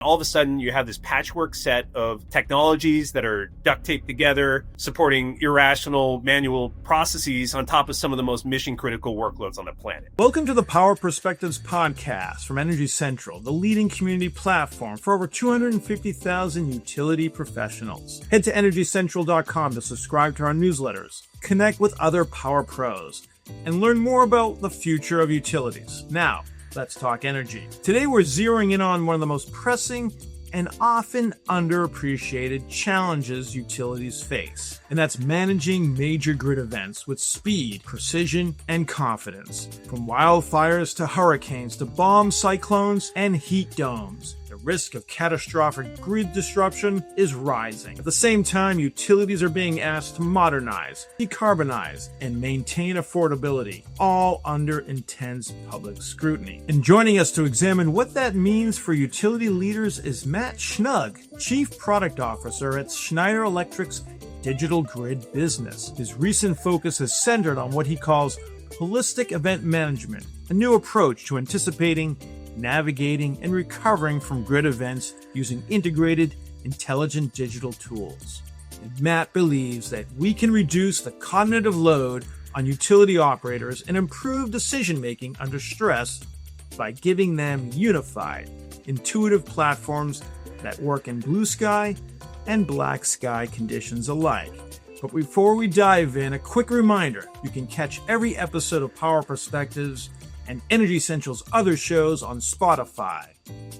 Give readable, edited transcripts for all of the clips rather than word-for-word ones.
All of a sudden, you have this patchwork set of technologies that are duct taped together, supporting irrational manual processes on top of some of the most mission-critical workloads on the planet. Welcome to the Power Perspectives podcast from Energy Central, the leading community platform for over 250,000 utility professionals. Head to energycentral.com to subscribe to our newsletters, connect with other Power Pros, and learn more about the future of utilities. Now, let's talk energy. Today we're zeroing in on one of the most pressing and often underappreciated challenges utilities face, and that's managing major grid events with speed, precision, and confidence. From wildfires to hurricanes to bomb cyclones and heat domes, the risk of catastrophic grid disruption is rising. At the same time, utilities are being asked to modernize, decarbonize, and maintain affordability, all under intense public scrutiny. And joining us to examine what that means for utility leaders is Matt Schnugg, Chief Product Officer at Schneider Electric's digital grid business. His recent focus is centered on what he calls holistic event management, a new approach to anticipating, navigating, and recovering from grid events using integrated, intelligent digital tools. And Matt believes that we can reduce the cognitive load on utility operators and improve decision-making under stress by giving them unified, intuitive platforms that work in blue sky and black sky conditions alike. But before we dive in, a quick reminder, you can catch every episode of Power Perspectives and Energy Central's other shows on Spotify,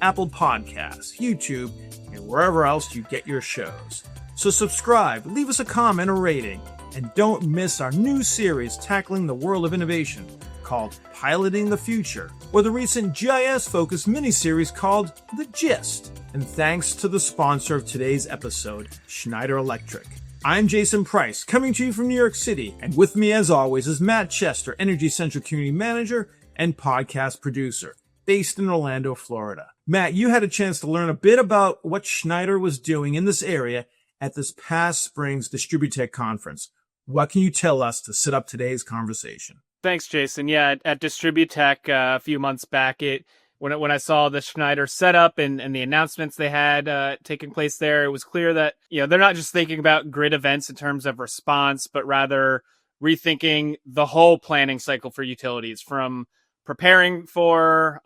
Apple Podcasts, YouTube, and wherever else you get your shows. So subscribe, leave us a comment or rating, and don't miss our new series tackling the world of innovation called Piloting the Future, or the recent GIS-focused miniseries called The Gist. And thanks to the sponsor of today's episode, Schneider Electric. I'm Jason Price, coming to you from New York City, and with me as always is Matt Chester, Energy Central Community Manager and podcast producer, based in Orlando, Florida. Matt, you had a chance to learn a bit about what Schneider was doing in this area at this past spring's Distributech conference. What can you tell us to set up today's conversation? Thanks, Jason. Yeah, at Distributech a few months back, when I saw the Schneider setup and the announcements they had taking place there, it was clear that they're not just thinking about grid events in terms of response, but rather rethinking the whole planning cycle for utilities, from preparing for,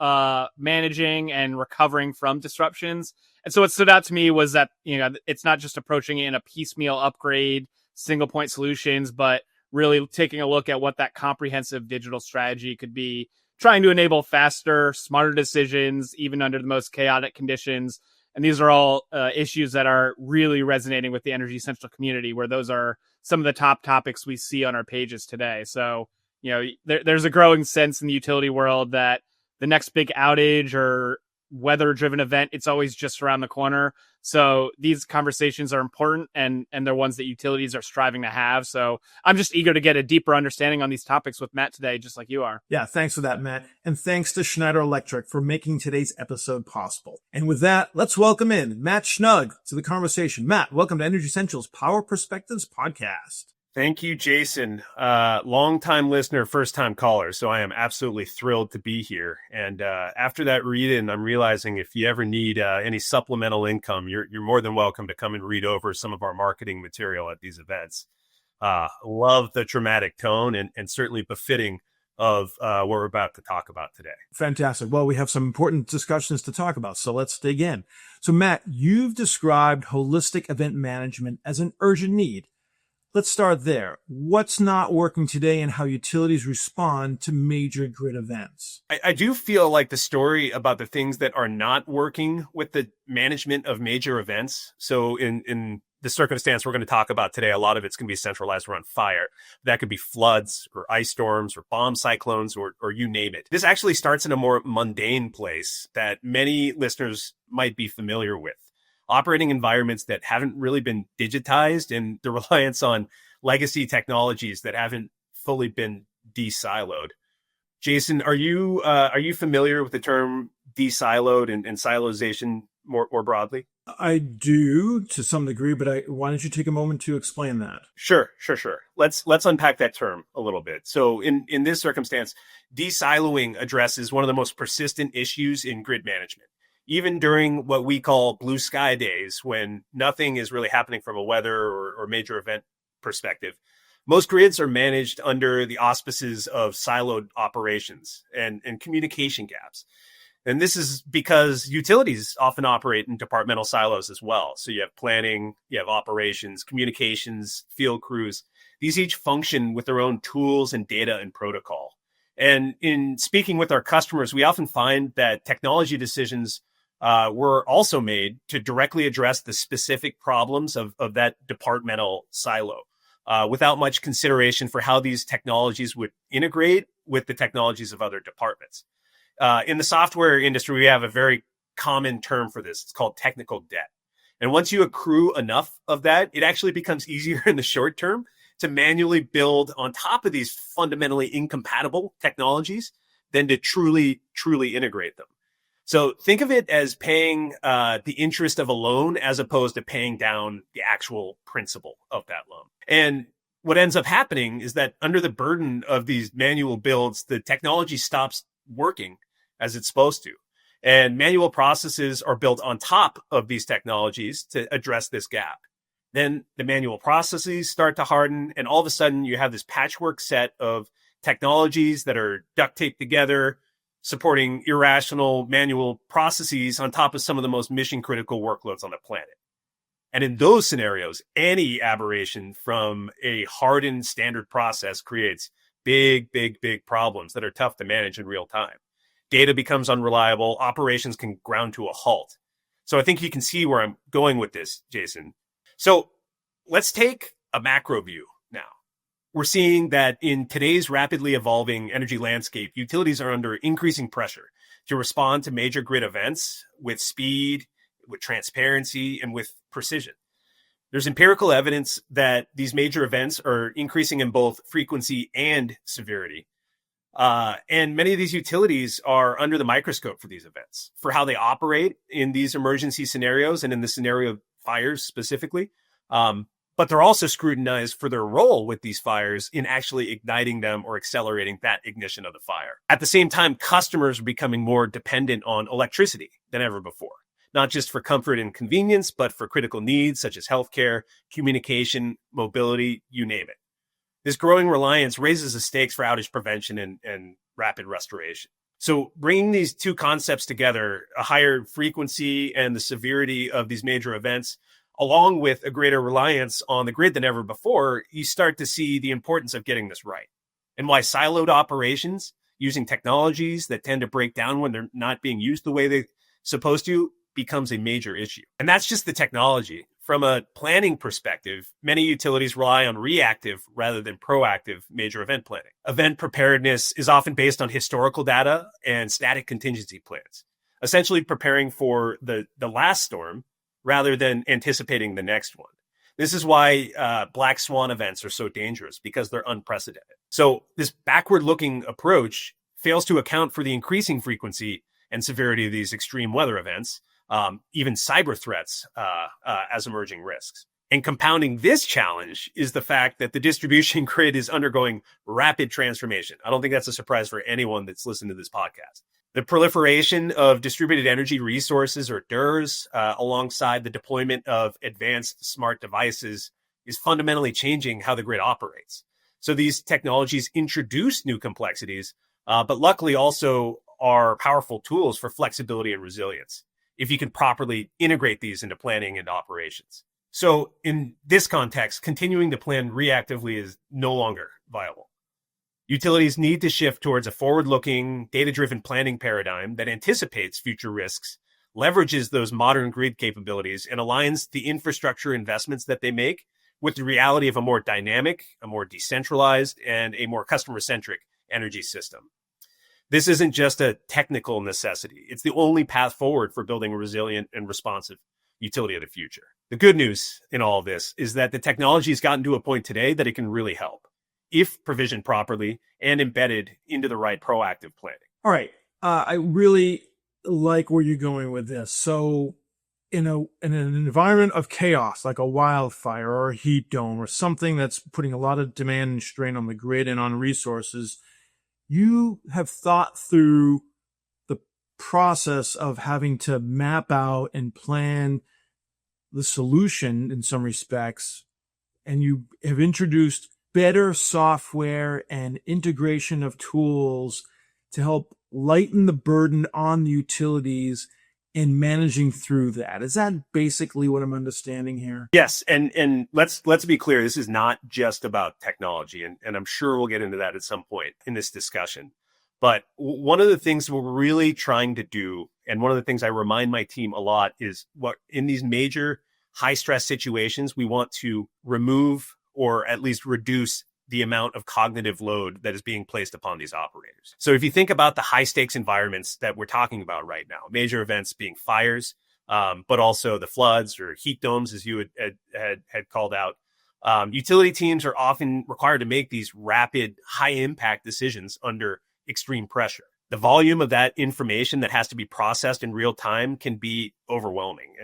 managing, and recovering from disruptions. And so what stood out to me was that it's not just approaching it in a piecemeal upgrade, single point solutions, but really taking a look at what that comprehensive digital strategy could be, trying to enable faster, smarter decisions, even under the most chaotic conditions. And these are all issues that are really resonating with the Energy Central community, where those are some of the top topics we see on our pages today. So, there's a growing sense in the utility world that the next big outage or weather-driven event, it's always just around the corner. So these conversations are important, and they're ones that utilities are striving to have. So I'm just eager to get a deeper understanding on these topics with Matt today, just like you are. Yeah, thanks for that, Matt. And thanks to Schneider Electric for making today's episode possible. And with that, let's welcome in Matt Schnugg to the conversation. Matt, welcome to Energy Central's Power Perspectives podcast. Thank you, Jason. Long-time listener, first-time caller. So I am absolutely thrilled to be here. And after that read-in, I'm realizing if you ever need any supplemental income, you're more than welcome to come and read over some of our marketing material at these events. Love the dramatic tone and certainly befitting of what we're about to talk about today. Fantastic. Well, we have some important discussions to talk about, so let's dig in. So Matt, you've described holistic event management as an urgent need. Let's start there. What's not working today and how utilities respond to major grid events? I do feel like the story about the things that are not working with the management of major events. So in the circumstance we're going to talk about today, a lot of it's going to be centralized around fire. That could be floods or ice storms or bomb cyclones or you name it. This actually starts in a more mundane place that many listeners might be familiar with. Operating environments that haven't really been digitized and the reliance on legacy technologies that haven't fully been de-siloed. Jason, are you familiar with the term de-siloed and silozation more broadly? I do to some degree, but why don't you take a moment to explain that? Sure. Let's unpack that term a little bit. So in this circumstance, de-siloing addresses one of the most persistent issues in grid management. Even during what we call blue sky days, when nothing is really happening from a weather or major event perspective, most grids are managed under the auspices of siloed operations and communication gaps. And this is because utilities often operate in departmental silos as well. So you have planning, you have operations, communications, field crews. These each function with their own tools and data and protocol. And in speaking with our customers, we often find that technology decisions were also made to directly address the specific problems of that departmental silo without much consideration for how these technologies would integrate with the technologies of other departments. In the software industry, we have a very common term for this. It's called technical debt. And once you accrue enough of that, it actually becomes easier in the short term to manually build on top of these fundamentally incompatible technologies than to truly integrate them. So think of it as paying the interest of a loan as opposed to paying down the actual principal of that loan. And what ends up happening is that under the burden of these manual builds, the technology stops working as it's supposed to. And manual processes are built on top of these technologies to address this gap. Then the manual processes start to harden, and all of a sudden you have this patchwork set of technologies that are duct taped together, supporting irrational manual processes on top of some of the most mission critical workloads on the planet. And in those scenarios, any aberration from a hardened standard process creates big problems that are tough to manage in real time. Data becomes unreliable. Operations can ground to a halt. So I think you can see where I'm going with this, Jason. So let's take a macro view now. We're seeing that in today's rapidly evolving energy landscape, utilities are under increasing pressure to respond to major grid events with speed, with transparency, and with precision. There's empirical evidence that these major events are increasing in both frequency and severity. And many of these utilities are under the microscope for these events, for how they operate in these emergency scenarios and in the scenario of fires specifically. But they're also scrutinized for their role with these fires in actually igniting them or accelerating that ignition of the fire. At the same time, customers are becoming more dependent on electricity than ever before, not just for comfort and convenience, but for critical needs such as healthcare, communication, mobility, you name it. This growing reliance raises the stakes for outage prevention and rapid restoration. So bringing these two concepts together, a higher frequency and the severity of these major events, along with a greater reliance on the grid than ever before, you start to see the importance of getting this right and why siloed operations using technologies that tend to break down when they're not being used the way they're supposed to becomes a major issue. And that's just the technology. From a planning perspective, many utilities rely on reactive rather than proactive major event planning. Event preparedness is often based on historical data and static contingency plans, essentially preparing for the last storm rather than anticipating the next one. This is why black swan events are so dangerous, because they're unprecedented. So this backward-looking approach fails to account for the increasing frequency and severity of these extreme weather events, even cyber threats as emerging risks. And compounding this challenge is the fact that the distribution grid is undergoing rapid transformation. I don't think that's a surprise for anyone that's listened to this podcast. The proliferation of distributed energy resources, or DERs, alongside the deployment of advanced smart devices is fundamentally changing how the grid operates. So these technologies introduce new complexities, but luckily also are powerful tools for flexibility and resilience if you can properly integrate these into planning and operations. So in this context, continuing to plan reactively is no longer viable. Utilities need to shift towards a forward-looking, data-driven planning paradigm that anticipates future risks, leverages those modern grid capabilities, and aligns the infrastructure investments that they make with the reality of a more dynamic, a more decentralized, and a more customer-centric energy system. This isn't just a technical necessity. It's the only path forward for building a resilient and responsive utility of the future. The good news in all of this is that the technology has gotten to a point today that it can really help, if provisioned properly and embedded into the right proactive planning. All right. I really like where you're going with this. So in an environment of chaos, like a wildfire or a heat dome or something that's putting a lot of demand and strain on the grid and on resources, you have thought through the process of having to map out and plan the solution in some respects, and you have introduced better software and integration of tools to help lighten the burden on the utilities in managing through that. Is that basically what I'm understanding here? Yes, and let's be clear. This is not just about technology, and I'm sure we'll get into that at some point in this discussion. But one of the things we're really trying to do, and one of the things I remind my team a lot, is what in these major high stress situations, we want to remove or at least reduce the amount of cognitive load that is being placed upon these operators. So if you think about the high stakes environments that we're talking about right now, major events being fires, but also the floods or heat domes, as you had called out, utility teams are often required to make these rapid, high impact decisions under extreme pressure. The volume of that information that has to be processed in real time can be overwhelming.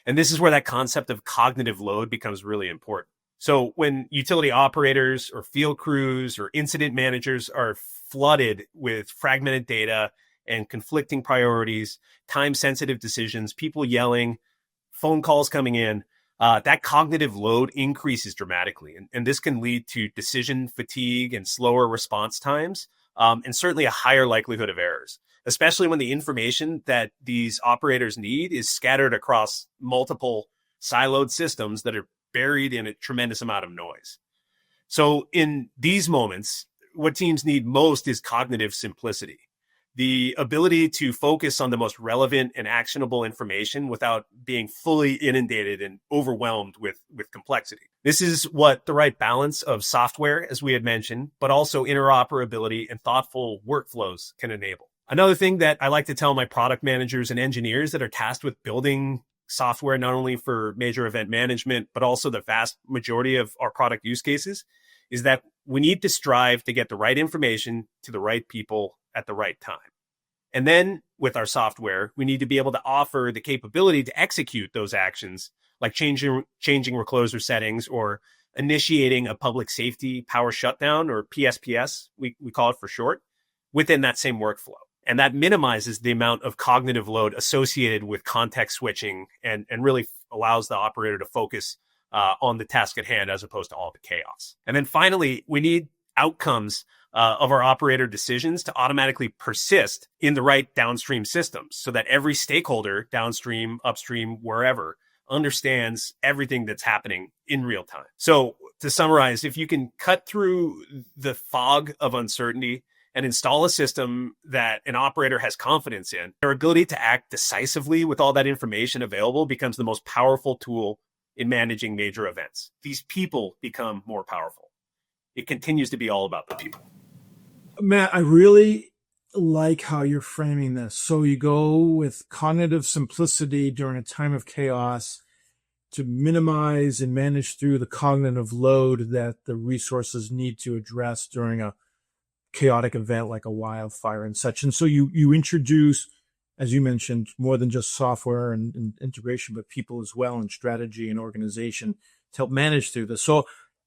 And this is where that concept of cognitive load becomes really important. So when utility operators or field crews or incident managers are flooded with fragmented data and conflicting priorities, time-sensitive decisions, people yelling, phone calls coming in, that cognitive load increases dramatically. And this can lead to decision fatigue and slower response times, and certainly a higher likelihood of errors, especially when the information that these operators need is scattered across multiple siloed systems that are buried in a tremendous amount of noise. So in these moments, what teams need most is cognitive simplicity, the ability to focus on the most relevant and actionable information without being fully inundated and overwhelmed with complexity. This is what the right balance of software, as we had mentioned, but also interoperability and thoughtful workflows can enable. Another thing that I like to tell my product managers and engineers that are tasked with building software, not only for major event management, but also the vast majority of our product use cases, is that we need to strive to get the right information to the right people at the right time. And then with our software, we need to be able to offer the capability to execute those actions, like changing recloser settings or initiating a public safety power shutdown, or PSPS, we call it for short, within that same workflow. And that minimizes the amount of cognitive load associated with context switching and really allows the operator to focus on the task at hand as opposed to all the chaos. And then finally, we need outcomes of our operator decisions to automatically persist in the right downstream systems so that every stakeholder, downstream, upstream, wherever, understands everything that's happening in real time. So to summarize, if you can cut through the fog of uncertainty and install a system that an operator has confidence in, their ability to act decisively with all that information available becomes the most powerful tool in managing major events. These people become more powerful. It continues to be all about the people. Matt, I really like how you're framing this. So you go with cognitive simplicity during a time of chaos to minimize and manage through the cognitive load that the resources need to address during a chaotic event like a wildfire and such. And so you introduce, as you mentioned, more than just software and integration, but people as well, and strategy and organization to help manage through this. So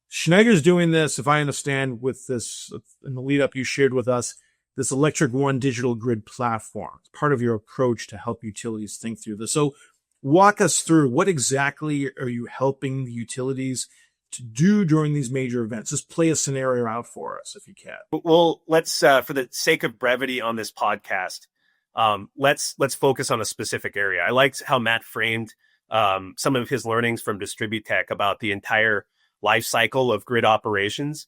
Schneider's doing this, if I understand, with this in the lead up you shared with us, this Electric One digital grid platform. It's part of your approach to help utilities think through this. So walk us through, what exactly are you helping the utilities to do during these major events? Just play a scenario out for us if you can. Well, let's, for the sake of brevity on this podcast, let's focus on a specific area. I liked how Matt framed some of his learnings from DistribuTech about the entire life cycle of grid operations.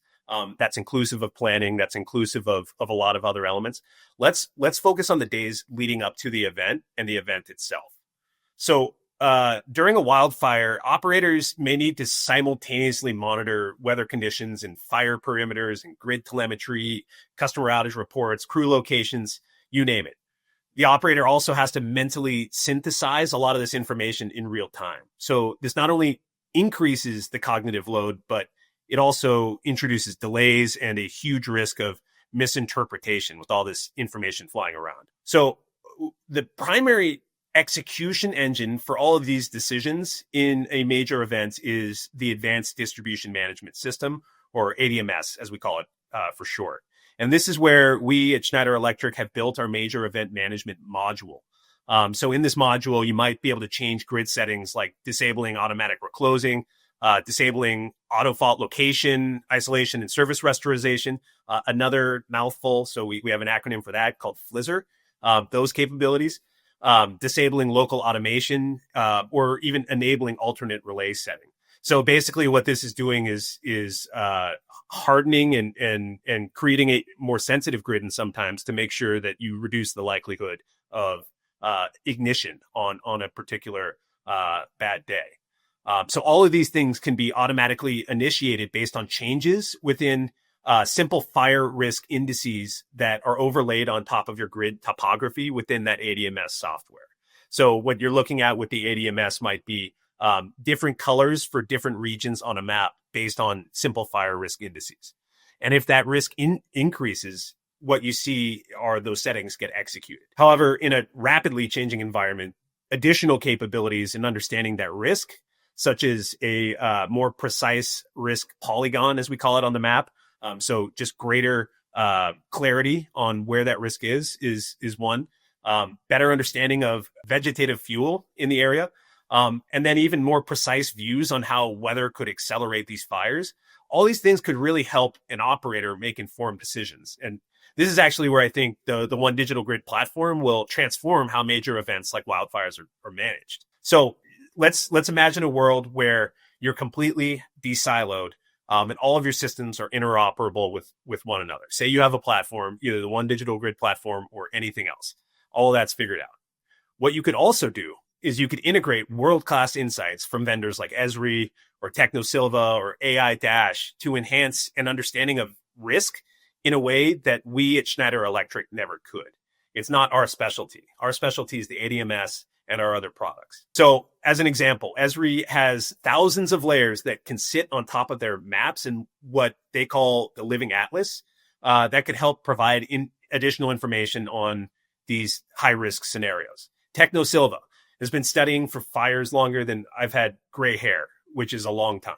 That's inclusive of planning. That's inclusive of a lot of other elements. Let's focus on the days leading up to the event and the event itself. So during a wildfire, operators may need to simultaneously monitor weather conditions and fire perimeters and grid telemetry, customer outage reports, crew locations, you name it. The operator also has to mentally synthesize a lot of this information in real time. So this not only increases the cognitive load, but it also introduces delays and a huge risk of misinterpretation with all this information flying around. So the primary execution engine for all of these decisions in a major event is the Advanced Distribution Management System, or ADMS, as we call it for short. And this is where we at Schneider Electric have built our major event management module. So in this module, you might be able to change grid settings like disabling automatic reclosing, disabling auto fault location, isolation, and service restoration. Another mouthful. So we have an acronym for that called FLIZR. Those capabilities, disabling local automation, or even enabling alternate relay setting. So basically what this is doing is hardening and creating a more sensitive grid and sometimes to make sure that you reduce the likelihood of ignition on a particular bad day. So all of these things can be automatically initiated based on changes within simple fire risk indices that are overlaid on top of your grid topography within that ADMS software. So what you're looking at with the ADMS might be different colors for different regions on a map based on simple fire risk indices. And if that risk increases, what you see are those settings get executed. However, in a rapidly changing environment, additional capabilities in understanding that risk, such as a more precise risk polygon, as we call it on the map, so just greater clarity on where that risk is one. Better understanding of vegetative fuel in the area, and then even more precise views on how weather could accelerate these fires. All these things could really help an operator make informed decisions. And this is actually where I think the One Digital Grid platform will transform how major events like wildfires are managed. So let's imagine a world where you're completely de-siloed, and all of your systems are interoperable with one another. Say you have a platform, either the One Digital Grid platform or anything else. All of that's figured out. What you could also do is you could integrate world-class insights from vendors like Esri or TechnoSilva or AI Dash to enhance an understanding of risk in a way that we at Schneider Electric never could. It's not our specialty. Our specialty is the ADMS and our other products. So as an example, Esri has thousands of layers that can sit on top of their maps in what they call the living atlas, that could help provide additional information on these high-risk scenarios. TechnoSilva has been studying for fires longer than I've had gray hair, which is a long time.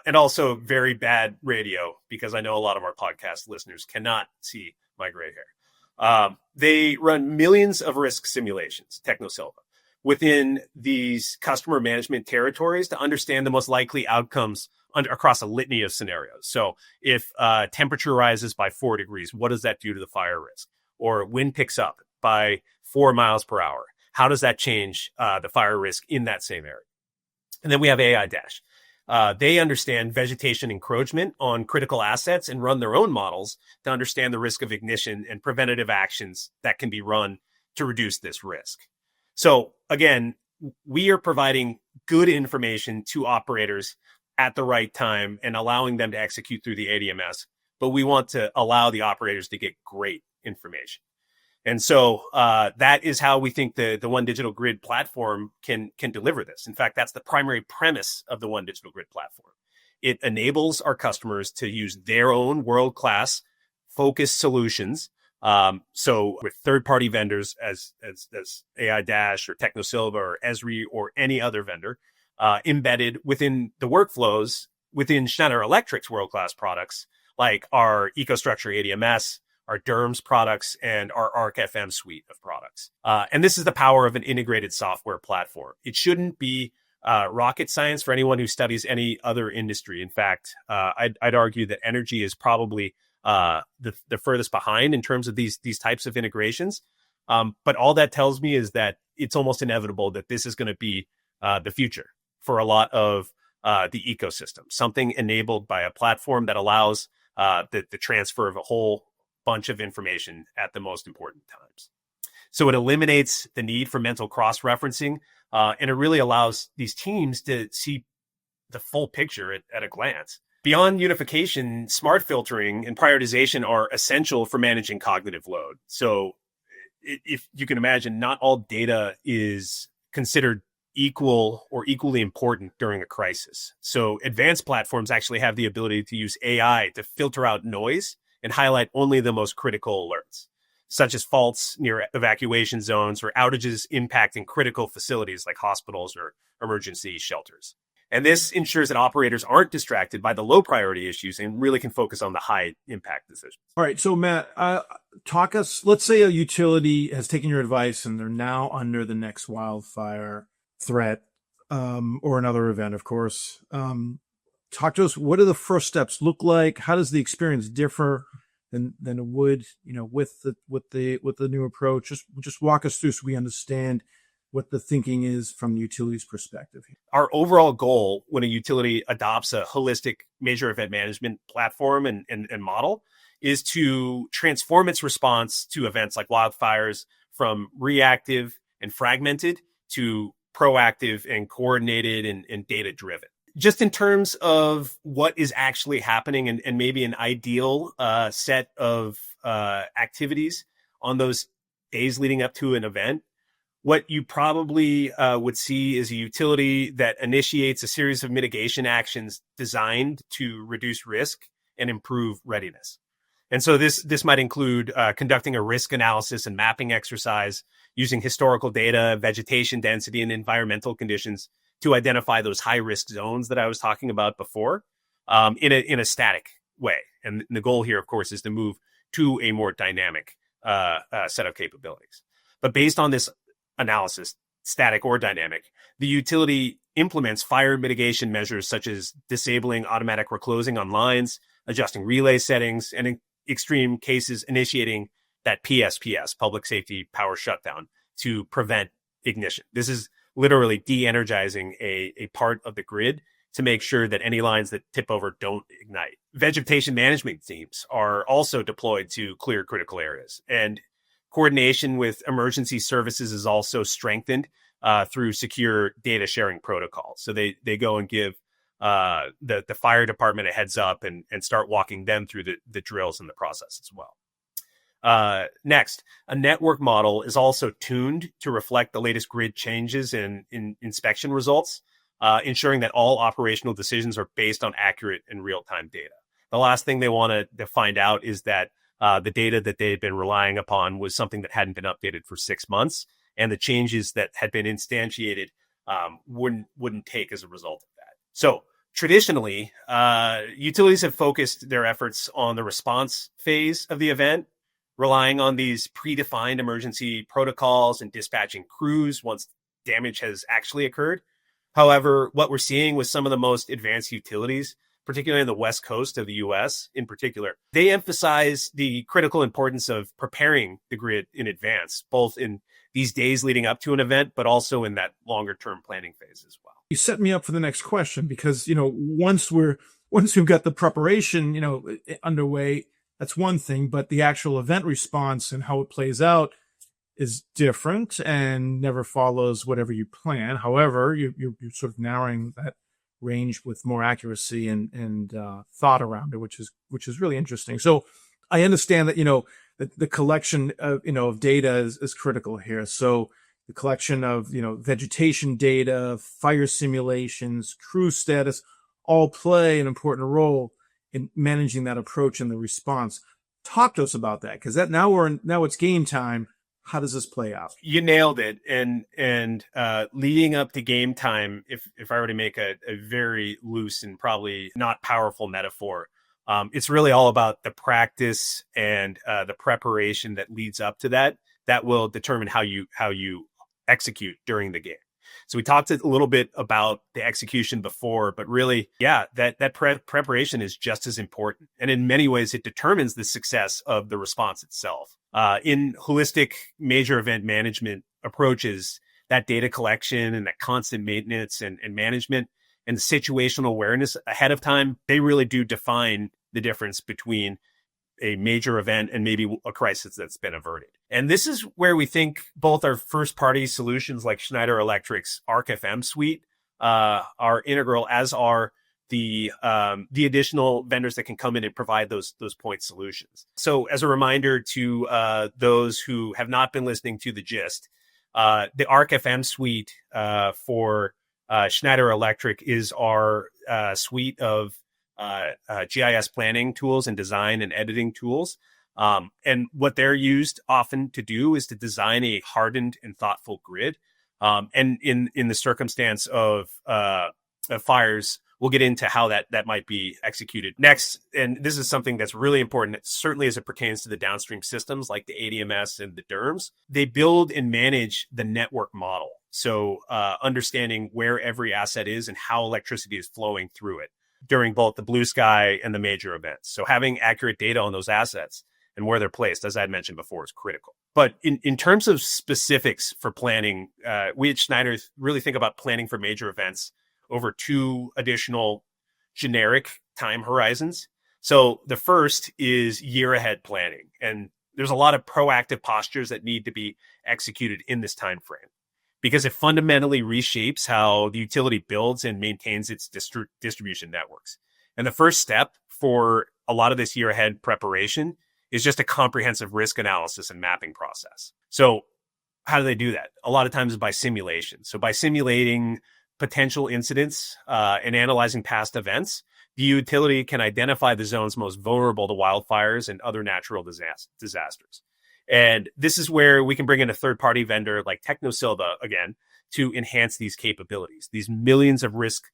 And also very bad radio, because I know a lot of our podcast listeners cannot see my gray hair. They run millions of risk simulations, TechnoSilva, within these customer management territories to understand the most likely outcomes across a litany of scenarios. So if temperature rises by 4 degrees, what does that do to the fire risk? Or wind picks up by 4 miles per hour, how does that change the fire risk in that same area? And then we have AI Dash. They understand vegetation encroachment on critical assets and run their own models to understand the risk of ignition and preventative actions that can be run to reduce this risk. So again, we are providing good information to operators at the right time and allowing them to execute through the ADMS, but we want to allow the operators to get great information. And so that is how we think the One Digital Grid platform can deliver this. In fact, that's the primary premise of the One Digital Grid platform. It enables our customers to use their own world-class focused solutions. So with third-party vendors as AI Dash or TechnoSilva or Esri or any other vendor, embedded within the workflows within Schneider Electric's world-class products, like our EcoStruxure ADMS, our DERMS products, and our ARC FM suite of products. And this is the power of an integrated software platform. It shouldn't be rocket science for anyone who studies any other industry. In fact, I'd argue that energy is probably the furthest behind in terms of these types of integrations. But all that tells me is that it's almost inevitable that this is going to be the future for a lot of the ecosystem, something enabled by a platform that allows the transfer of a whole bunch of information at the most important times. So it eliminates the need for mental cross-referencing, and it really allows these teams to see the full picture at a glance. Beyond unification, smart filtering and prioritization are essential for managing cognitive load. So if you can imagine, not all data is considered equal or equally important during a crisis. So advanced platforms actually have the ability to use AI to filter out noise and highlight only the most critical alerts, such as faults near evacuation zones or outages impacting critical facilities like hospitals or emergency shelters. And this ensures that operators aren't distracted by the low priority issues and really can focus on the high impact decisions. All right. So Matt, let's say a utility has taken your advice and they're now under the next wildfire threat, or another event, of course. Talk to us. What do the first steps look like? How does the experience differ than it would, with the new approach? Just walk us through so we understand what the thinking is from the utility's perspective. Our overall goal when a utility adopts a holistic major event management platform and model is to transform its response to events like wildfires from reactive and fragmented to proactive and coordinated and data-driven. Just in terms of what is actually happening and maybe an ideal set of activities on those days leading up to an event, what you probably would see is a utility that initiates a series of mitigation actions designed to reduce risk and improve readiness. And so this might include conducting a risk analysis and mapping exercise using historical data, vegetation density, and environmental conditions to identify those high risk zones that I was talking about before in a static way. And the goal here, of course, is to move to a more dynamic set of capabilities. But based on this analysis, static or dynamic, the utility implements fire mitigation measures such as disabling automatic reclosing on lines, adjusting relay settings, and in extreme cases, initiating that PSPS, public safety power shutdown, to prevent ignition. This is literally de-energizing a part of the grid to make sure that any lines that tip over don't ignite. Vegetation management teams are also deployed to clear critical areas, and coordination with emergency services is also strengthened through secure data sharing protocols. So they go and give the fire department a heads up and start walking them through the drills in the process as well. Next, a network model is also tuned to reflect the latest grid changes in inspection results, ensuring that all operational decisions are based on accurate and real-time data. The last thing they want to find out is that the data that they had been relying upon was something that hadn't been updated for 6 months, and the changes that had been instantiated wouldn't take as a result of that. So traditionally, utilities have focused their efforts on the response phase of the event, relying on these predefined emergency protocols and dispatching crews once damage has actually occurred. However, what we're seeing with some of the most advanced utilities, particularly on the West Coast of the US in particular, they emphasize the critical importance of preparing the grid in advance, both in these days leading up to an event, but also in that longer term planning phase as well. You set me up for the next question because, once we've got the preparation, underway, that's one thing, but the actual event response and how it plays out is different and never follows whatever you plan. However, you're sort of narrowing that range with more accuracy and thought around it, which is really interesting. So I understand that, the collection of data is critical here. So the collection of, vegetation data, fire simulations, crew status, all play an important role in managing that approach and the response. Talk to us about that, because now it's game time. How does this play out? You nailed it. And leading up to game time, if I were to make a very loose and probably not powerful metaphor, it's really all about the practice and the preparation that leads up to that will determine how you execute during the game. So we talked a little bit about the execution before, but really, that preparation is just as important. And in many ways, it determines the success of the response itself. In holistic major event management approaches, that data collection and that constant maintenance and management and the situational awareness ahead of time, they really do define the difference between a major event and maybe a crisis that's been averted. And this is where we think both our first party solutions like Schneider Electric's ArcFM suite are integral, as are the additional vendors that can come in and provide those point solutions. So as a reminder to those who have not been listening to the gist, the ArcFM suite for Schneider Electric is our suite of GIS planning tools and design and editing tools. And what they're used often to do is to design a hardened and thoughtful grid. And in the circumstance of fires. We'll get into how that might be executed next. And this is something that's really important, certainly as it pertains to the downstream systems like the ADMS and the DERMS. They build and manage the network model. So understanding where every asset is and how electricity is flowing through it during both the blue sky and the major events. So having accurate data on those assets and where they're placed, as I had mentioned before, is critical. But in terms of specifics for planning, we at Schneider really think about planning for major events over two additional generic time horizons. So the first is year ahead planning. And there's a lot of proactive postures that need to be executed in this time frame because it fundamentally reshapes how the utility builds and maintains its distribution networks. And the first step for a lot of this year ahead preparation is just a comprehensive risk analysis and mapping process. So how do they do that? A lot of times by simulation. So by simulating potential incidents and analyzing past events, the utility can identify the zones most vulnerable to wildfires and other natural disasters. And this is where we can bring in a third-party vendor like TechnoSilva again to enhance these capabilities, these millions of risk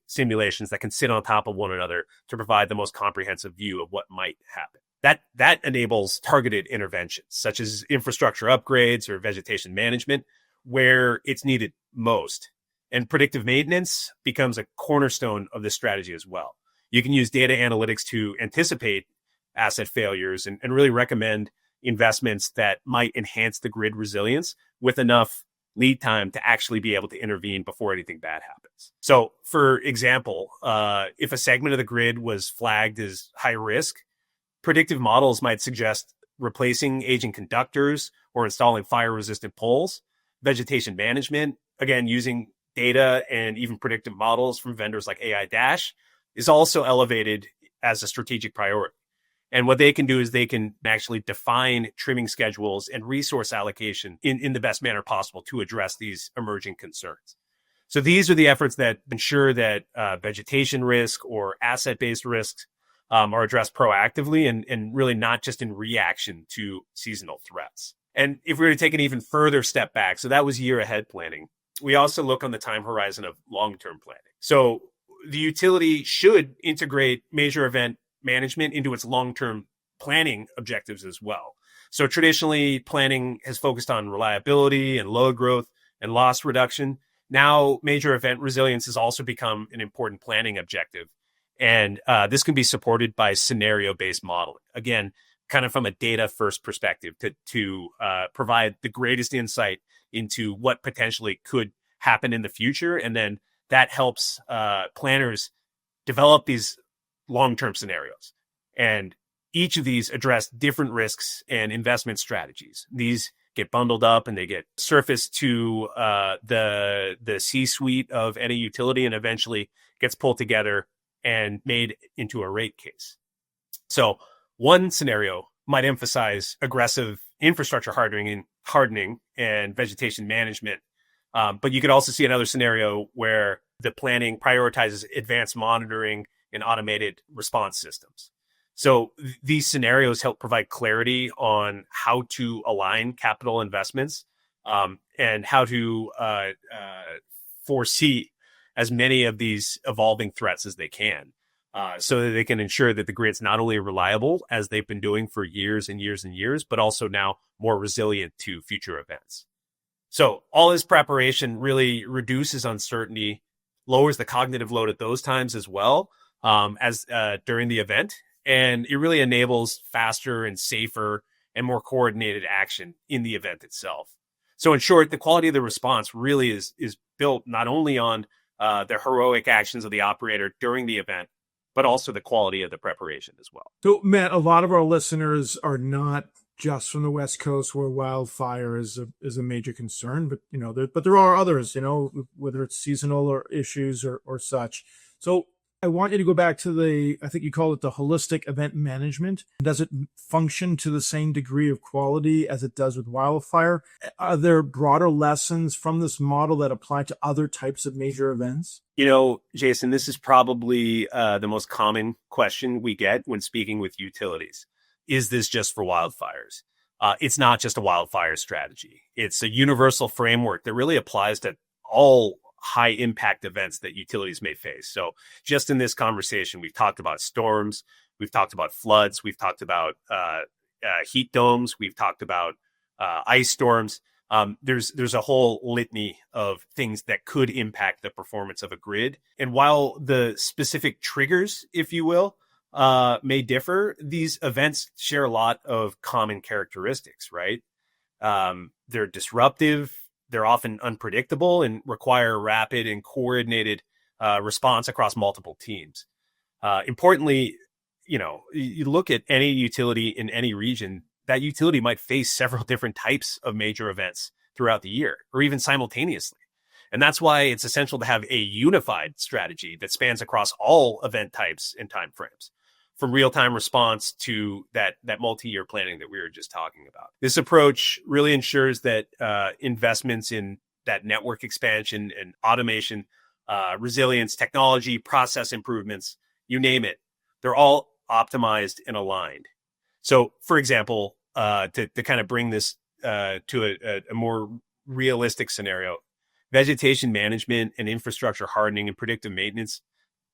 simulations that can sit on top of one another to provide the most comprehensive view of what might happen. That enables targeted interventions such as infrastructure upgrades or vegetation management where it's needed most. And predictive maintenance becomes a cornerstone of this strategy as well. You can use data analytics to anticipate asset failures and really recommend investments that might enhance the grid resilience with enough lead time to actually be able to intervene before anything bad happens. So, for example, if a segment of the grid was flagged as high risk, predictive models might suggest replacing aging conductors or installing fire-resistant poles. Vegetation management, again, using data and even predictive models from vendors like AI Dash is also elevated as a strategic priority. And what they can do is they can actually define trimming schedules and resource allocation in the best manner possible to address these emerging concerns. So these are the efforts that ensure that vegetation risk or asset-based risks are addressed proactively and really not just in reaction to seasonal threats. And if we were to take an even further step back, so that was year ahead planning. We also look on the time horizon of long-term planning. So the utility should integrate major event management into its long-term planning objectives as well. So traditionally, planning has focused on reliability and load growth and loss reduction. Now, major event resilience has also become an important planning objective. And this can be supported by scenario-based modeling. Again, kind of from a data-first perspective to provide the greatest insight into what potentially could happen in the future. And then that helps planners develop these long-term scenarios. And each of these address different risks and investment strategies. These get bundled up and they get surfaced to the C-suite of any utility and eventually gets pulled together and made into a rate case. So one scenario might emphasize aggressive infrastructure hardening and vegetation management. But you could also see another scenario where the planning prioritizes advanced monitoring and automated response systems. So these scenarios help provide clarity on how to align capital investments and how to foresee as many of these evolving threats as they can. So that they can ensure that the grid's not only reliable, as they've been doing for years and years and years, but also now more resilient to future events. So all this preparation really reduces uncertainty, lowers the cognitive load at those times as well as during the event. And it really enables faster and safer and more coordinated action in the event itself. So in short, the quality of the response really is built not only on the heroic actions of the operator during the event, but also the quality of the preparation as well. So, Matt, a lot of our listeners are not just from the West Coast where wildfire is a major concern, but there are others, whether it's seasonal or issues or such. So I want you to go back to I think you call it the holistic event management. Does it function to the same degree of quality as it does with wildfire? Are there broader lessons from this model that apply to other types of major events? Jason, this is probably the most common question we get when speaking with utilities. Is this just for wildfires? It's not just a wildfire strategy. It's a universal framework that really applies to all high impact events that utilities may face. So just in this conversation, we've talked about storms, we've talked about floods, we've talked about heat domes, we've talked about ice storms. There's a whole litany of things that could impact the performance of a grid. And while the specific triggers, if you will, may differ, these events share a lot of common characteristics, right? They're disruptive, they're often unpredictable, and require rapid and coordinated response across multiple teams. Importantly, you look at any utility in any region, that utility might face several different types of major events throughout the year, or even simultaneously. And that's why it's essential to have a unified strategy that spans across all event types and timeframes, from real-time response to that multi-year planning that we were just talking about. This approach really ensures that investments in that network expansion and automation, resilience, technology, process improvements, you name it, they're all optimized and aligned. So, for example, to kind of bring this to a more realistic scenario, vegetation management and infrastructure hardening and predictive maintenance,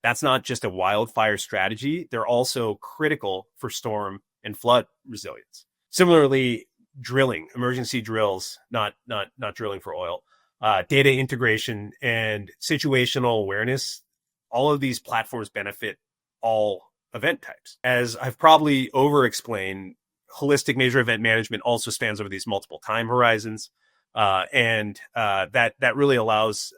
that's not just a wildfire strategy. They're also critical for storm and flood resilience. Similarly, drilling, emergency drills, not drilling for oil, data integration and situational awareness, all of these platforms benefit all event types. As I've probably over-explained, holistic major event management also spans over these multiple time horizons, and that really allows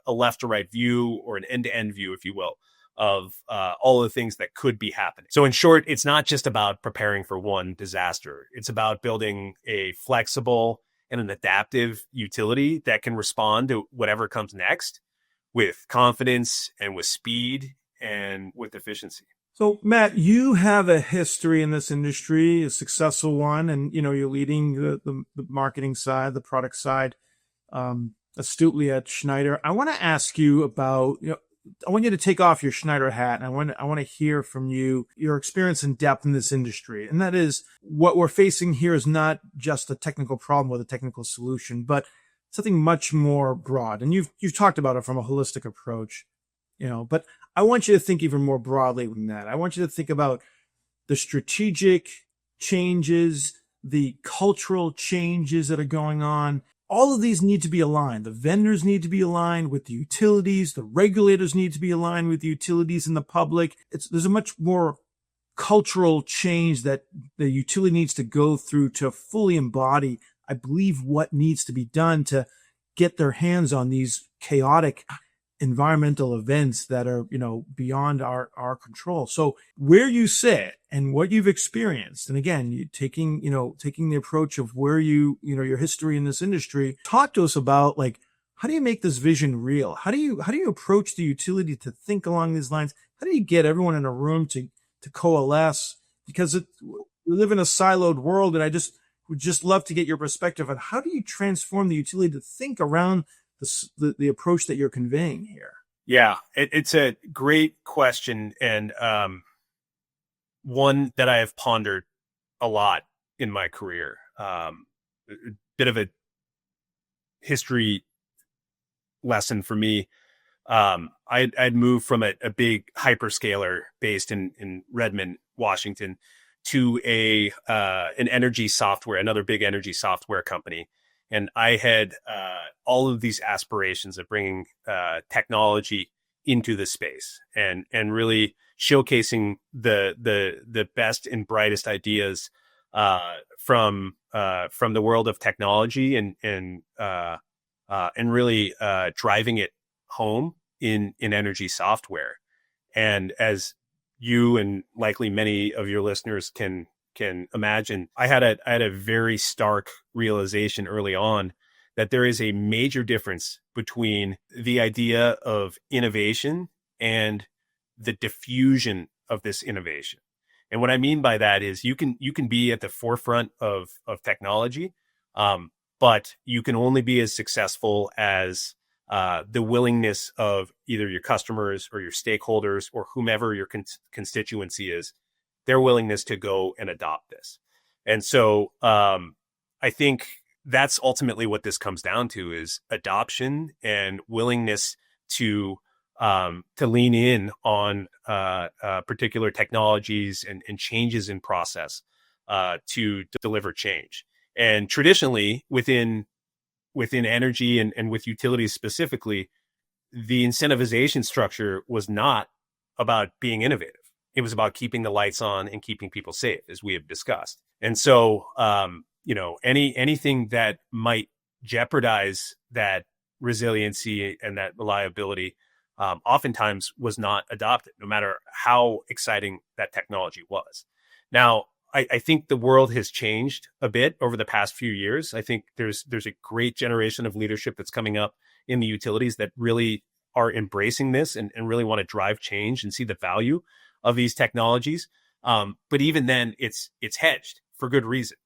a left to right view, or an end-to-end view, if you will, of all of the things that could be happening. So in short, it's not just about preparing for one disaster. It's about building a flexible and an adaptive utility that can respond to whatever comes next with confidence and with speed and with efficiency. So, Matt, you have a history in this industry, a successful one, and you're leading the marketing side, the product side, astutely at Schneider. I want to ask you about, I want you to take off your Schneider hat, and I want to hear from you your experience and depth in this industry. And that is, what we're facing here is not just a technical problem with a technical solution, but something much more broad. And you've talked about it from a holistic approach, but I want you to think even more broadly than that. I want you to think about the strategic changes, the cultural changes that are going on. All of these need to be aligned. The vendors need to be aligned with the utilities. The regulators need to be aligned with the utilities and the public. There's a much more cultural change that the utility needs to go through to fully embody, I believe, what needs to be done to get their hands on these chaotic environmental events that are, beyond our control. So where you sit and what you've experienced, and again, you taking the approach of where your history in this industry, talk to us about, like, how do you make this vision real? How do you approach the utility to think along these lines? How do you get everyone in a room to coalesce? Because we live in a siloed world, and I would just love to get your perspective on how do you transform the utility to think around the approach that you're conveying here. Yeah, it's a great question, and one that I have pondered a lot in my career. A bit of a history lesson for me. I'd moved from a big hyperscaler based in Redmond, Washington, to another big energy software company. And I had all of these aspirations of bringing technology into the space and really showcasing the best and brightest ideas from the world of technology and really driving it home in energy software. And as you and likely many of your listeners can imagine, I had a very stark realization early on that there is a major difference between the idea of innovation and the diffusion of this innovation. And what I mean by that is you can be at the forefront of technology, but you can only be as successful as the willingness of either your customers or your stakeholders or whomever your constituency is, their willingness to go and adopt this. And so I think that's ultimately what this comes down to, is adoption and willingness to lean in on particular technologies and changes in process to deliver change. And traditionally, within energy and with utilities specifically, the incentivization structure was not about being innovative. It was about keeping the lights on and keeping people safe, as we have discussed. And so, anything that might jeopardize that resiliency and that reliability, oftentimes was not adopted, no matter how exciting that technology was. Now, I think the world has changed a bit over the past few years. I think there's a great generation of leadership that's coming up in the utilities that really are embracing this and really want to drive change and see the value of these technologies. But even then, it's hedged for good reason,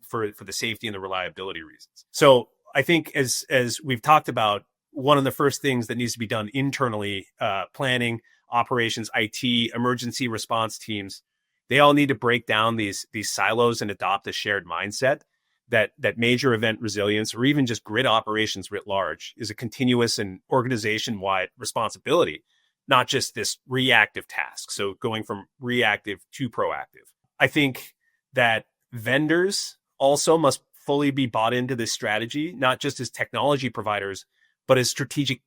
for the safety and the reliability reasons. So I think as we've talked about, one of the first things that needs to be done internally, planning, operations, IT, emergency response teams, they all need to break down these silos and adopt a shared mindset that major event resilience, or even just grid operations writ large, is a continuous and organization-wide responsibility, not just this reactive task. So going from reactive to proactive. I think that vendors also must fully be bought into this strategy, not just as technology providers, but as strategic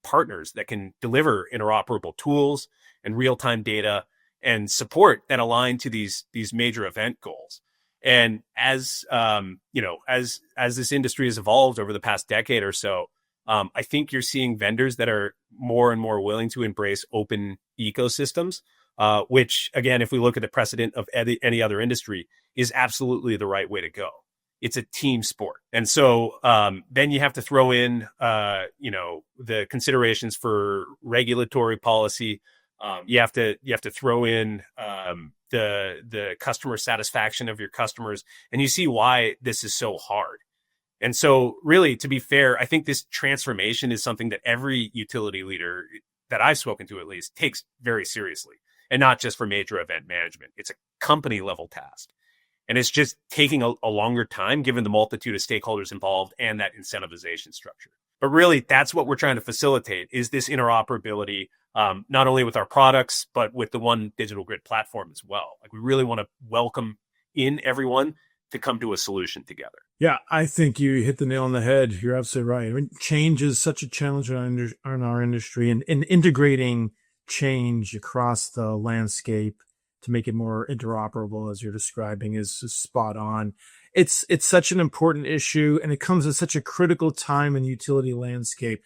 partners that can deliver interoperable tools and real-time data and support that align to these major event goals. And as this industry has evolved over the past decade or so, I think you're seeing vendors that are more and more willing to embrace open ecosystems, which, again, if we look at the precedent of any other industry, is absolutely the right way to go. It's a team sport. And so then you have to throw in, the considerations for regulatory policy. You have to throw in the customer satisfaction of your customers, and you see why this is so hard. And so really, to be fair, I think this transformation is something that every utility leader that I've spoken to, at least, takes very seriously, and not just for major event management. It's a company level task. And it's just taking a longer time, given the multitude of stakeholders involved and that incentivization structure. But really, that's what we're trying to facilitate, is this interoperability, not only with our products, but with the One Digital Grid platform as well. Like, we really want to welcome in everyone to come to a solution together. Yeah, I think you hit the nail on the head. You're absolutely right. I mean, change is such a challenge in our industry, and integrating change across the landscape to make it more interoperable, as you're describing, is spot on. It's such an important issue, and it comes at such a critical time in the utility landscape.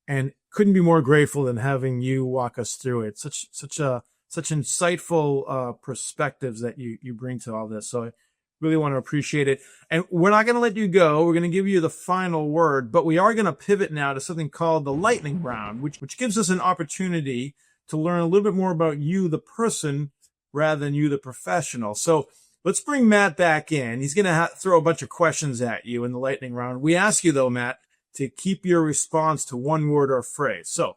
And couldn't be more grateful than having you walk us through it. Such insightful perspectives that you bring to all this. So I really want to appreciate it. And we're not going to let you go. We're going to give you the final word, but we are going to pivot now to something called the lightning round, which gives us an opportunity to learn a little bit more about you, the person, rather than you, the professional. So let's bring Matt back in. He's going to throw a bunch of questions at you in the lightning round. We ask you, though, Matt, to keep your response to one word or phrase. So,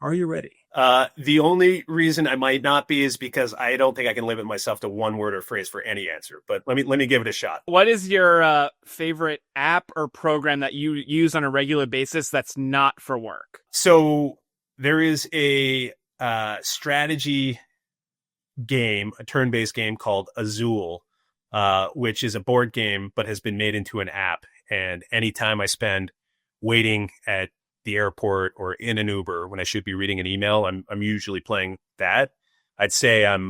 are you ready? The only reason I might not be is because I don't think I can limit myself to one word or phrase for any answer. But let me give it a shot. What is your favorite app or program that you use on a regular basis that's not for work? So there is a strategy game, a turn-based game called Azul, which is a board game but has been made into an app. And anytime I spend waiting at the airport or in an Uber when I should be reading an email, I'm usually playing that. I'd say I'm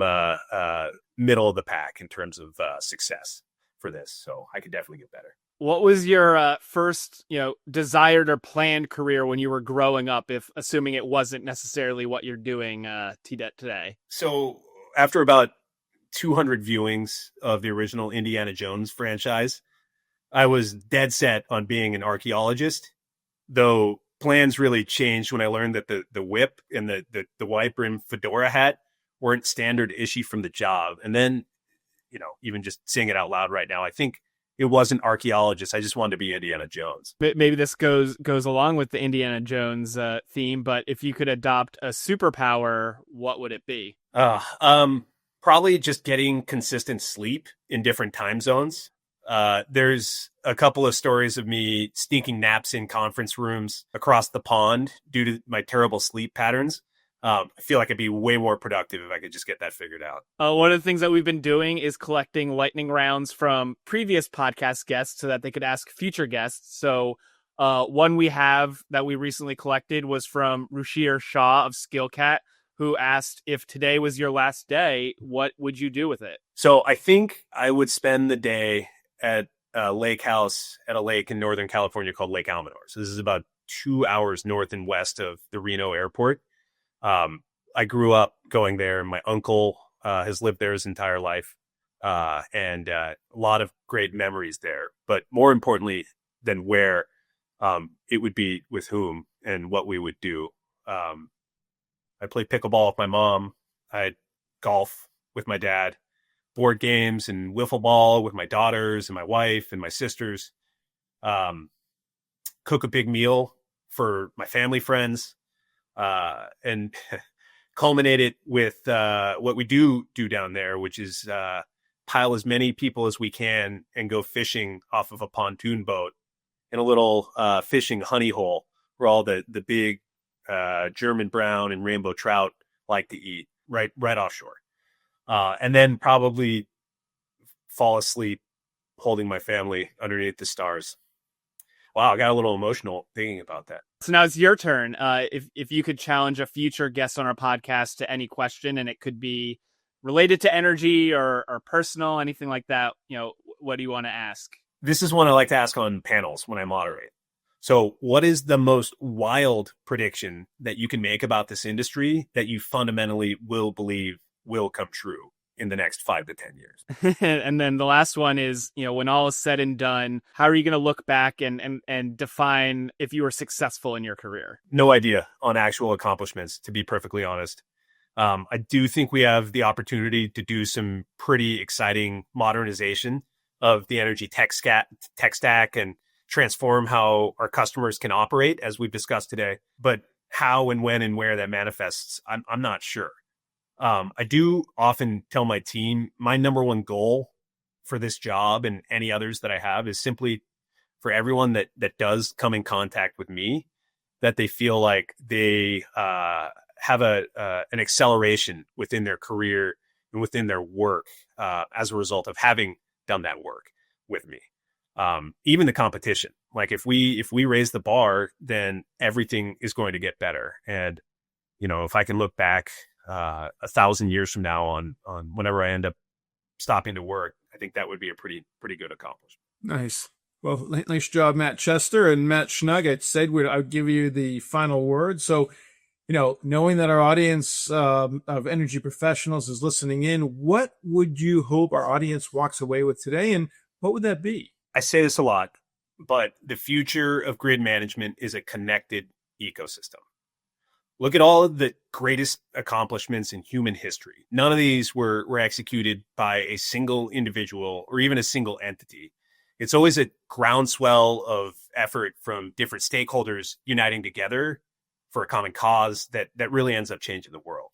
middle of the pack in terms of success for this, so I could definitely get better. What was your first, desired or planned career when you were growing up, if assuming it wasn't necessarily what you're doing today? So after about 200 viewings of the original Indiana Jones franchise, I was dead set on being an archaeologist, though plans really changed when I learned that the whip and the white brim fedora hat weren't standard issue from the job. And then, even just saying it out loud right now, I think it wasn't archaeologist. I just wanted to be Indiana Jones. Maybe this goes along with the Indiana Jones theme, but if you could adopt a superpower, what would it be? Probably just getting consistent sleep in different time zones. There's a couple of stories of me sneaking naps in conference rooms across the pond due to my terrible sleep patterns. I feel like I'd be way more productive if I could just get that figured out. One of the things that we've been doing is collecting lightning rounds from previous podcast guests so that they could ask future guests. So one we have that we recently collected was from Rushir Shah of Skillcat, who asked, if today was your last day, what would you do with it? So I think I would spend the day at a lake house at a lake in Northern California called Lake Almanor. So this is about 2 hours north and west of the Reno airport. I grew up going there. My uncle has lived there his entire life, and a lot of great memories there. But more importantly than where, it would be with whom and what we would do. I played pickleball with my mom. I had golf with my dad, board games and wiffle ball with my daughters and my wife and my sisters. Cook a big meal for my family friends. And culminate it with what we do down there, which is pile as many people as we can and go fishing off of a pontoon boat in a little fishing honey hole where all the big German brown and rainbow trout like to eat right offshore. And then probably fall asleep holding my family underneath the stars. Wow, I got a little emotional thinking about that. So now it's your turn. If you could challenge a future guest on our podcast to any question, and it could be related to energy or personal, anything like that, what do you want to ask? This is one I like to ask on panels when I moderate. So what is the most wild prediction that you can make about this industry that you fundamentally will believe will come true in the next 5 to 10 years? And then the last one is, when all is said and done, how are you going to look back and define if you were successful in your career? No idea on actual accomplishments, to be perfectly honest. I do think we have the opportunity to do some pretty exciting modernization of the energy tech stack and transform how our customers can operate, as we've discussed today. But how and when and where that manifests, I'm not sure. I do often tell my team my number one goal for this job and any others that I have is simply for everyone that does come in contact with me, that they feel like they have an acceleration within their career and within their work as a result of having done that work with me. Even the competition, like if we raise the bar, then everything is going to get better. And if I can look back 1,000 years from now on whenever I end up stopping to work, I think that would be a pretty good accomplishment. Nice. Well, nice job, Matt Chester and Matt Schnugg. I said I'd give you the final word. So, knowing that our audience of energy professionals is listening in, what would you hope our audience walks away with today, and what would that be? I say this a lot, but the future of grid management is a connected ecosystem. Look at all of the greatest accomplishments in human history. None of these were executed by a single individual or even a single entity. It's always a groundswell of effort from different stakeholders uniting together for a common cause that really ends up changing the world.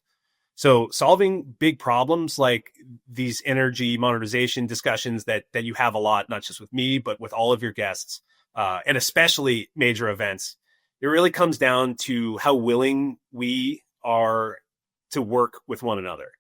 So solving big problems like these energy modernization discussions that you have a lot, not just with me, but with all of your guests, and especially major events, it really comes down to how willing we are to work with one another.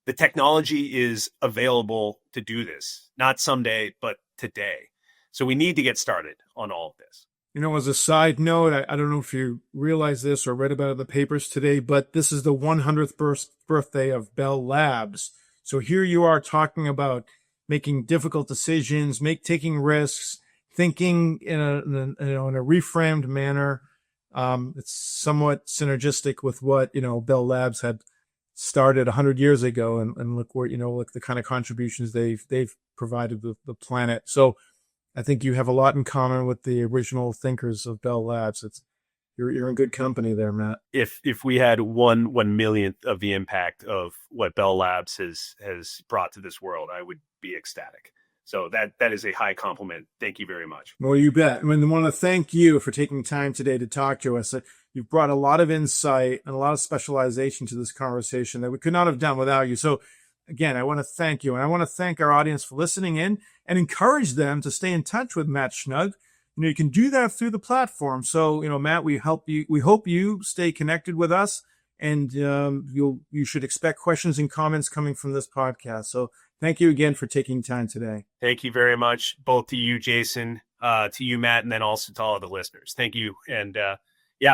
The technology is available to do this, not someday, but today. So we need to get started on all of this. As a side note, I don't know if you realize this or read about it in the papers today, but this is the 100th birthday of Bell Labs. So here you are talking about making difficult decisions, taking risks, thinking in a reframed manner. It's somewhat synergistic with what, Bell Labs had started 100 years ago, and look where, look the kind of contributions they've provided the planet. So I think you have a lot in common with the original thinkers of Bell Labs. You're in good company there, Matt. If we had 1/1,000,000th of the impact of what Bell Labs has brought to this world, I would be ecstatic. So that is a high compliment. Thank you very much. Well, you bet. I want to thank you for taking time today to talk to us. You've brought a lot of insight and a lot of specialization to this conversation that we could not have done without you. So again, I want to thank you, and I want to thank our audience for listening in and encourage them to stay in touch with Matt Schnugg. You can do that through the platform. So, Matt, we hope you stay connected with us, and you should expect questions and comments coming from this podcast. So thank you again for taking time today. Thank you very much, both to you, Jason, to you, Matt, and then also to all of the listeners. Thank you. And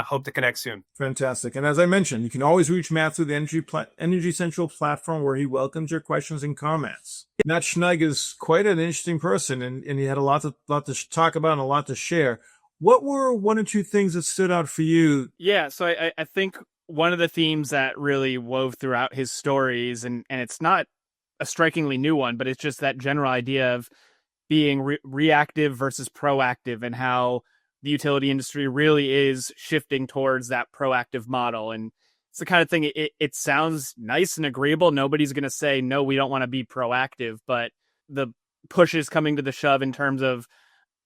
hope to connect soon. Fantastic. And as I mentioned, you can always reach Matt through the Energy Central platform, where he welcomes your questions and comments. Matt Schnugg is quite an interesting person, and he had a lot to talk about and a lot to share. What were one or two things that stood out for you? Yeah, so I think one of the themes that really wove throughout his stories, and it's not a strikingly new one, but it's just that general idea of being reactive versus proactive, and how the utility industry really is shifting towards that proactive model. And it's the kind of thing, it sounds nice and agreeable. Nobody's going to say, no, we don't want to be proactive, but the push is coming to the shove in terms of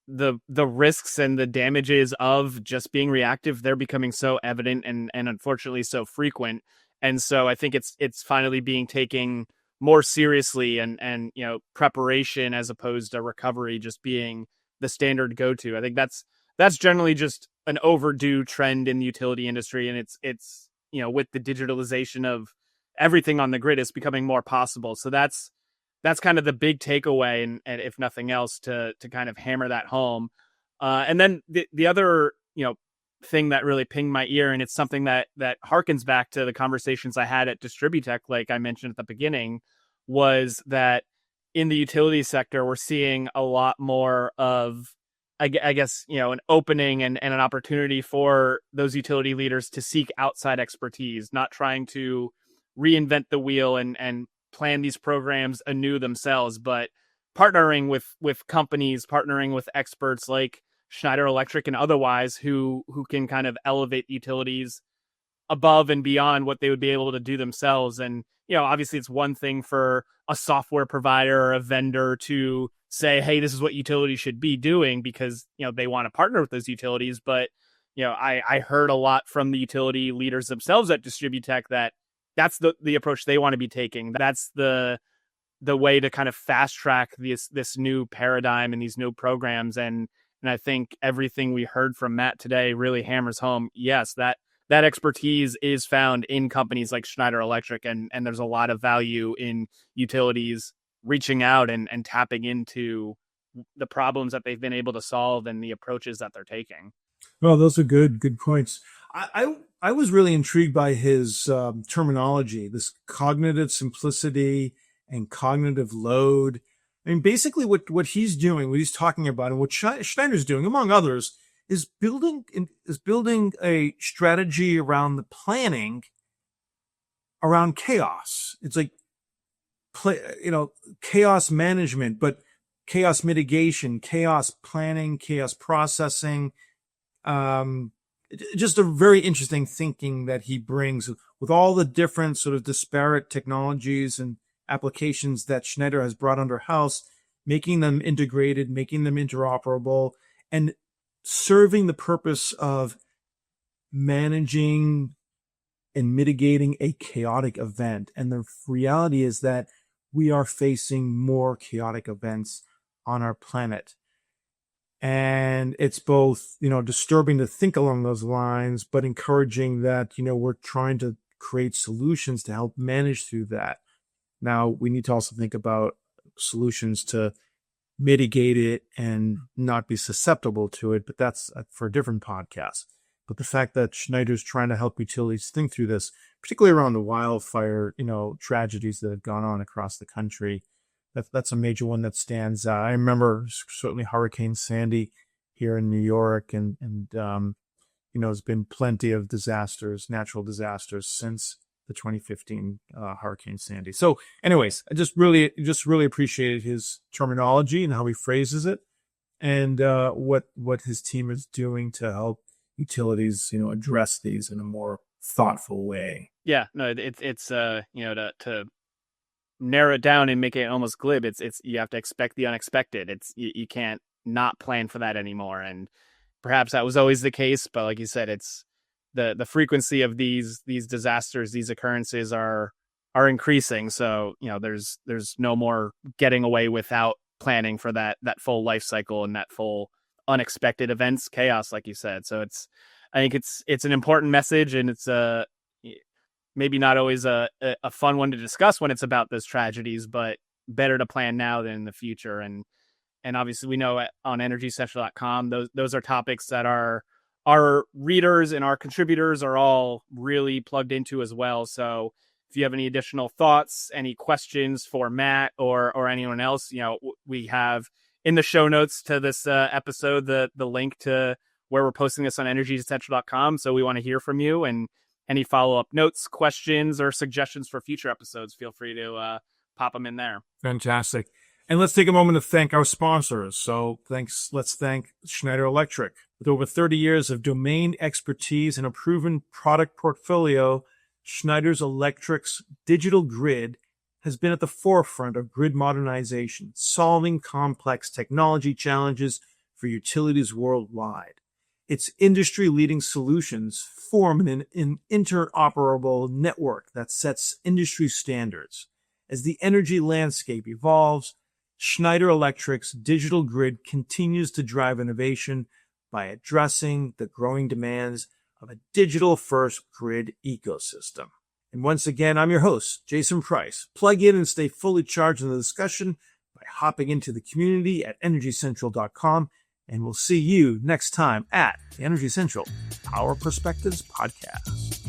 the risks and the damages of just being reactive. They're becoming so evident and unfortunately so frequent. And so I think it's finally being taken more seriously, and preparation as opposed to recovery just being the standard go-to. I think that's generally just an overdue trend in the utility industry. And it's with the digitalization of everything on the grid, it's becoming more possible. So that's kind of the big takeaway, and if nothing else, to kind of hammer that home. And then the other, thing that really pinged my ear, and it's something that harkens back to the conversations I had at Distributech, like I mentioned at the beginning, was that in the utility sector, we're seeing a lot more of, I guess, an opening and an opportunity for those utility leaders to seek outside expertise, not trying to reinvent the wheel and plan these programs anew themselves, but partnering with companies, partnering with experts like Schneider Electric and otherwise, who can kind of elevate utilities above and beyond what they would be able to do themselves. And, obviously it's one thing for a software provider or a vendor to say, hey, this is what utilities should be doing, because, they want to partner with those utilities. But, I heard a lot from the utility leaders themselves at Distributech that's the approach they want to be taking. That's the way to kind of fast track this new paradigm and these new programs. And I think everything we heard from Matt today really hammers home, yes, that expertise is found in companies like Schneider Electric, and there's a lot of value in utilities reaching out and tapping into the problems that they've been able to solve and the approaches that they're taking. Well, those are good points. I was really intrigued by his terminology, this cognitive simplicity and cognitive load. I mean, basically what he's doing, what he's talking about, and what Schneider's doing, among others, is building a strategy around the planning around chaos. It's like chaos management, but chaos mitigation, chaos planning, chaos processing. Just a very interesting thinking that he brings with all the different sort of disparate technologies and applications that Schneider has brought under house, making them integrated, making them interoperable, and serving the purpose of managing and mitigating a chaotic event. And the reality is that we are facing more chaotic events on our planet. And it's both, disturbing to think along those lines, but encouraging that, we're trying to create solutions to help manage through that. Now, we need to also think about solutions to mitigate it and not be susceptible to it, but that's for a different podcast. But the fact that Schneider's trying to help utilities think through this, particularly around the wildfire, tragedies that have gone on across the country, that's a major one that stands out. I remember certainly Hurricane Sandy here in New York, and there's been plenty of natural disasters since the 2015 Hurricane Sandy. So anyways, I just really appreciated his terminology and how he phrases it, and what his team is doing to help utilities, address these in a more thoughtful way. Yeah, no, it's to narrow it down and make it almost glib. It's you have to expect the unexpected. You can't not plan for that anymore. And perhaps that was always the case, but like you said, it's the frequency of these disasters, these occurrences are are increasing. So, there's no more getting away without planning for that full life cycle and that full unexpected events, chaos, like you said. So I think it's an important message, and it's maybe not always a fun one to discuss when it's about those tragedies, but better to plan now than in the future. And obviously we know on energycentral.com, those are topics that our readers and our contributors are all really plugged into as well. So if you have any additional thoughts, any questions for Matt or anyone else, we have in the show notes to this episode the link to where we're posting this on energycentral.com. So we want to hear from you, and any follow-up notes, questions, or suggestions for future episodes, feel free to pop them in there. Fantastic. And let's take a moment to thank our sponsors. So let's thank Schneider Electric. With over 30 years of domain expertise and a proven product portfolio, Schneider Electric's digital grid has been at the forefront of grid modernization, solving complex technology challenges for utilities worldwide. Its industry-leading solutions form an interoperable network that sets industry standards. As the energy landscape evolves, Schneider Electric's digital grid continues to drive innovation by addressing the growing demands of a digital-first grid ecosystem. And once again, I'm your host, Jason Price. Plug in and stay fully charged in the discussion by hopping into the community at energycentral.com, and we'll see you next time at the Energy Central Power Perspectives Podcast.